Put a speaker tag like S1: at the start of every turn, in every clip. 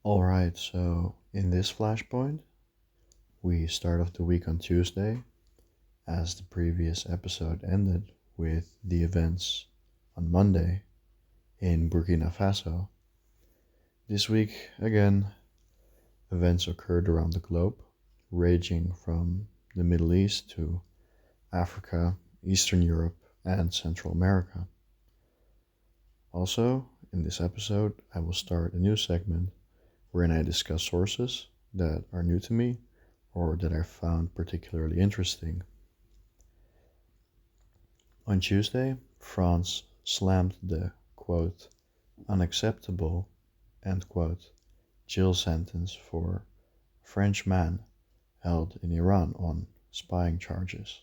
S1: Alright, so in this Flashpoint, we start off the week on Tuesday, as the previous episode ended with the events on Monday in Burkina Faso. This week, again, events occurred around the globe, ranging from the Middle East to Africa, Eastern Europe, and Central America. Also, in this episode, I will start a new segment wherein I discuss sources that are new to me or that I found particularly interesting. On Tuesday, France slammed the quote, unacceptable, end quote, jail sentence for a French man held in Iran on spying charges.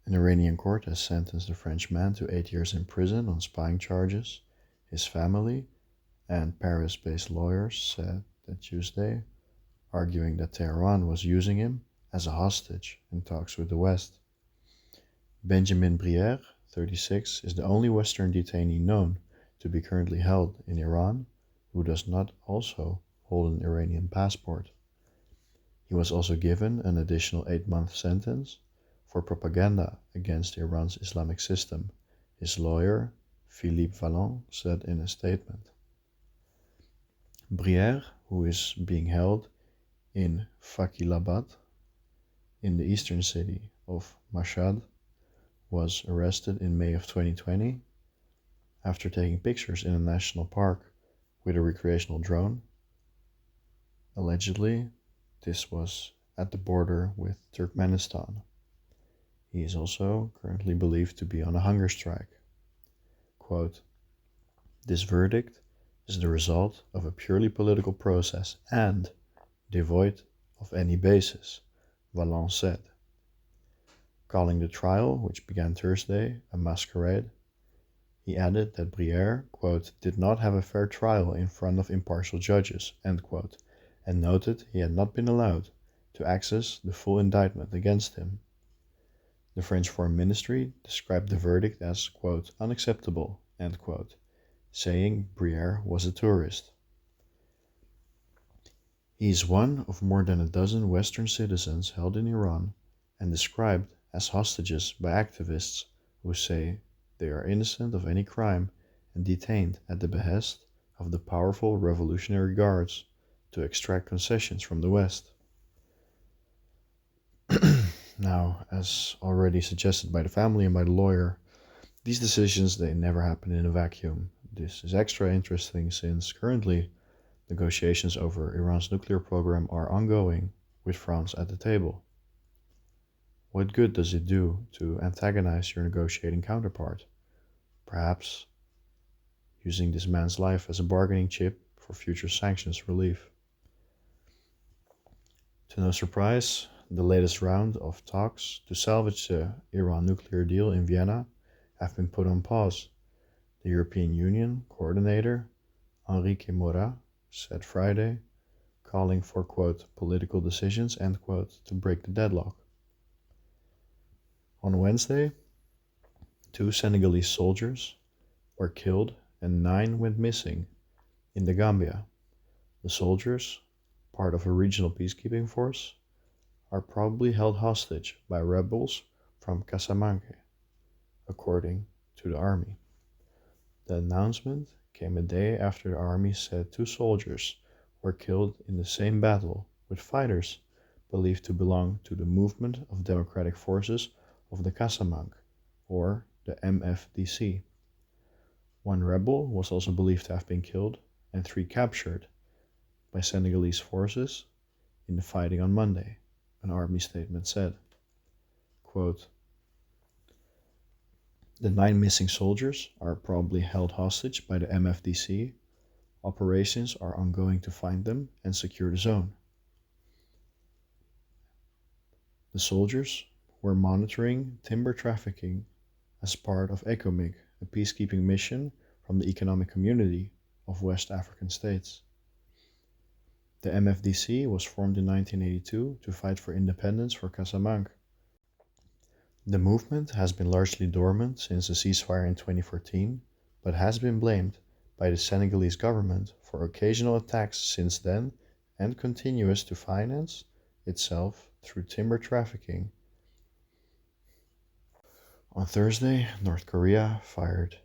S1: An Iranian court has sentenced the French man to 8 years in prison on spying charges. His family and Paris-based lawyers said that Tuesday, arguing that Tehran was using him as a hostage in talks with the West. Benjamin Briere, 36, is the only Western detainee known to be currently held in Iran who does not also hold an Iranian passport. He was also given an additional 8-month sentence for propaganda against Iran's Islamic system, his lawyer, Philippe Vallon, said in a statement. Briere, who is being held in Fakilabad, in the eastern city of Mashhad, was arrested in May of 2020 after taking pictures in a national park with a recreational drone. Allegedly, this was at the border with Turkmenistan. He is also currently believed to be on a hunger strike. Quote, "This verdict is the result of a purely political process and devoid of any basis," Vallon said. Calling the trial, which began Thursday, a masquerade, he added that Briere, quote, "did not have a fair trial in front of impartial judges," end quote, and noted he had not been allowed to access the full indictment against him. The French Foreign Ministry described the verdict as, quote, "unacceptable," end quote, saying Briere was a tourist. He is one of more than a dozen Western citizens held in Iran and described as hostages by activists who say they are innocent of any crime and detained at the behest of the powerful Revolutionary Guards to extract concessions from the West. Now, as already suggested by the family and by the lawyer, these decisions, they never happen in a vacuum. This is extra interesting since currently negotiations over Iran's nuclear program are ongoing with France at the table. What good does it do to antagonize your negotiating counterpart? Perhaps using this man's life as a bargaining chip for future sanctions relief. To no surprise, the latest round of talks to salvage the Iran nuclear deal in Vienna have been put on pause. The European Union coordinator, Enrique Mora, said Friday, calling for, quote, "political decisions," end quote, to break the deadlock. On Wednesday, 2 Senegalese soldiers were killed and 9 went missing in the Gambia. The soldiers, part of a regional peacekeeping force, are probably held hostage by rebels from Casamanque, according to the army. The announcement came a day after the army said 2 soldiers were killed in the same battle with fighters believed to belong to the Movement of Democratic Forces of the Casamanque, or the MFDC. 1 rebel was also believed to have been killed and 3 captured by Senegalese forces in the fighting on Monday, an army statement said. Quote, "The 9 missing soldiers are probably held hostage by the MFDC. Operations are ongoing to find them and secure the zone." The soldiers were monitoring timber trafficking as part of ECOMIG, a peacekeeping mission from the Economic Community of West African States. The MFDC was formed in 1982 to fight for independence for Casamanque. The movement has been largely dormant since the ceasefire in 2014, but has been blamed by the Senegalese government for occasional attacks since then and continues to finance itself through timber trafficking. On Thursday, North Korea fired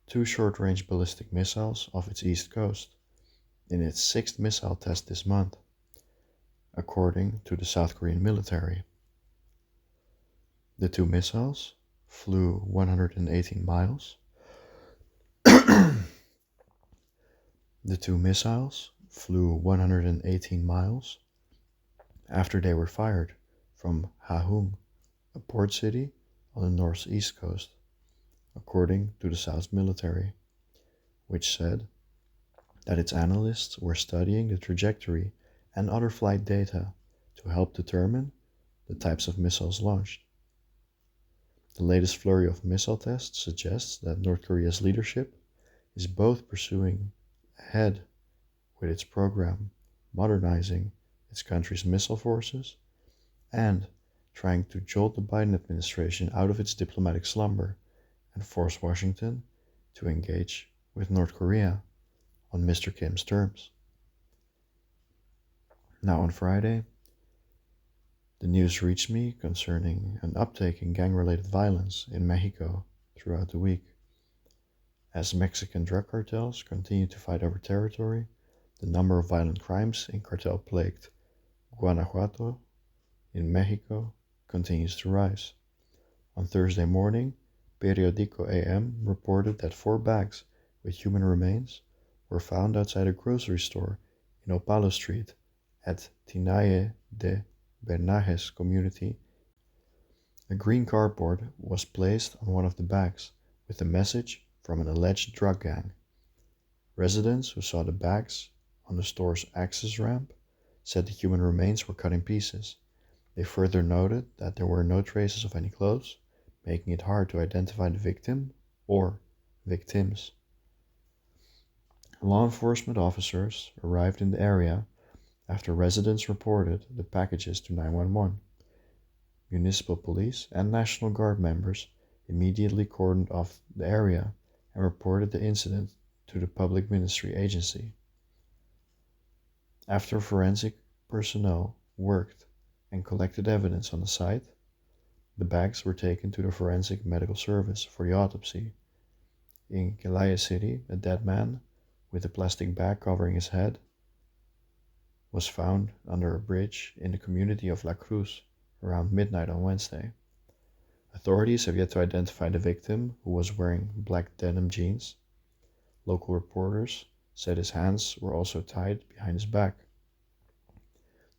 S1: two short-range ballistic missiles off its east coast in its sixth missile test this month, according to the South Korean military. The two missiles flew 118 miles. The two missiles flew 118 miles after they were fired from Hahung, a port city on the northeast coast, according to the South military, which said that its analysts were studying the trajectory and other flight data to help determine the types of missiles launched. The latest flurry of missile tests suggests that North Korea's leadership is both pursuing ahead with its program, modernizing its country's missile forces, and trying to jolt the Biden administration out of its diplomatic slumber and force Washington to engage with North Korea on Mr. Kim's terms. Now on Friday, the news reached me concerning an uptake in gang-related violence in Mexico throughout the week. As Mexican drug cartels continue to fight over territory, the number of violent crimes in cartel-plagued Guanajuato in Mexico continues to rise. On Thursday morning, Periodico AM reported that 4 bags with human remains were found outside a grocery store in Opalo Street at Tinaye de Bernajes community. A green cardboard was placed on one of the bags with a message from an alleged drug gang. Residents who saw the bags on the store's access ramp said the human remains were cut in pieces. They further noted that there were no traces of any clothes, making it hard to identify the victim or victims. Law enforcement officers arrived in the area after residents reported the packages to 911. Municipal police and National Guard members immediately cordoned off the area and reported the incident to the Public Ministry Agency. After forensic personnel worked and collected evidence on the site, the bags were taken to the Forensic Medical Service for the autopsy. In Celaya City, a dead man with a plastic bag covering his head was found under a bridge in the community of La Cruz around midnight on Wednesday. Authorities have yet to identify the victim, who was wearing black denim jeans. Local reporters said his hands were also tied behind his back.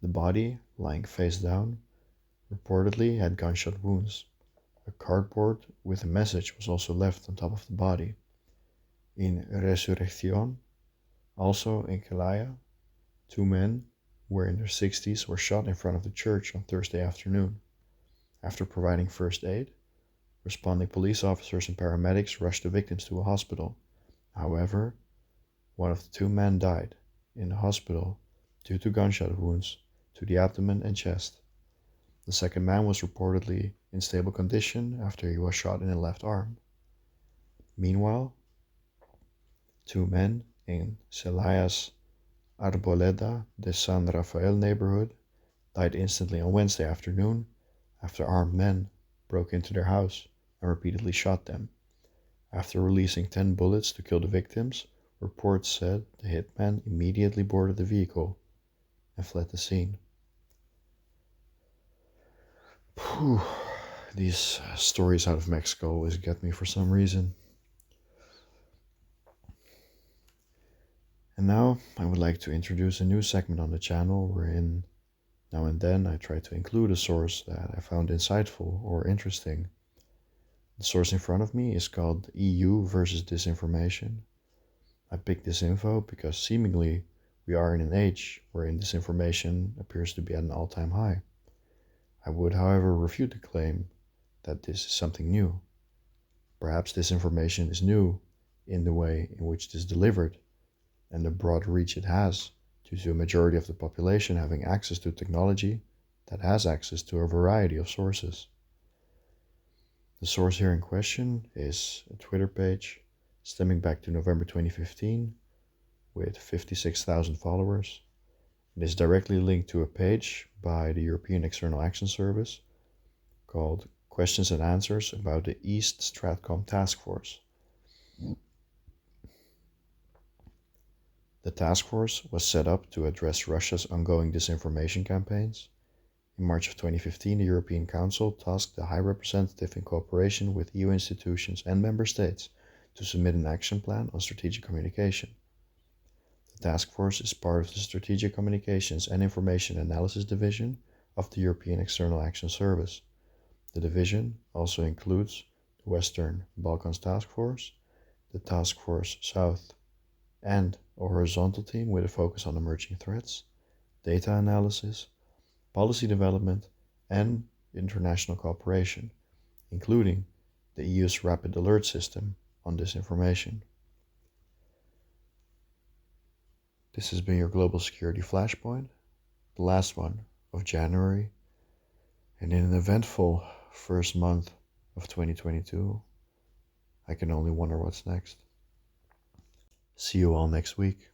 S1: The body, lying face down, reportedly had gunshot wounds. A cardboard with a message was also left on top of the body. In Resurrección, also in Celaya, 2 men who were in their 60s were shot in front of the church on Thursday afternoon. After providing first aid, responding police officers and paramedics rushed the victims to a hospital. However, one of the 2 men died in the hospital due to gunshot wounds to the abdomen and chest. The second man was reportedly in stable condition after he was shot in the left arm. Meanwhile, 2 men in Celaya's Arboleda de San Rafael neighborhood died instantly on Wednesday afternoon after armed men broke into their house and repeatedly shot them. After releasing 10 bullets to kill the victims, reports said the hitman immediately boarded the vehicle and fled the scene. Whew. These stories out of Mexico always get me for some reason. And now I would like to introduce a new segment on the channel wherein now and then I try to include a source that I found insightful or interesting. The source in front of me is called EUvsDisinformation. I picked this info because seemingly we are in an age wherein disinformation appears to be at an all-time high. I would, however, refute the claim that this is something new. Perhaps disinformation is new in the way in which it is delivered and the broad reach it has due to a majority of the population having access to technology that has access to a variety of sources. The source here in question is a Twitter page stemming back to November 2015 with 56,000 followers. It is directly linked to a page by the European External Action Service called Questions and Answers about the East Stratcom Task Force. The task force was set up to address Russia's ongoing disinformation campaigns. In March of 2015, the European Council tasked the High Representative in cooperation with EU institutions and member states to submit an action plan on strategic communication. The task force is part of the Strategic Communications and Information Analysis Division of the European External Action Service. The division also includes the Western Balkans Task Force, the Task Force South, and a horizontal team with a focus on emerging threats, data analysis, policy development, and international cooperation, including the EU's Rapid Alert System on disinformation. This has been your Global Security Flashpoint, the last one of January, and in an eventful first month of 2022, I can only wonder what's next. See you all next week.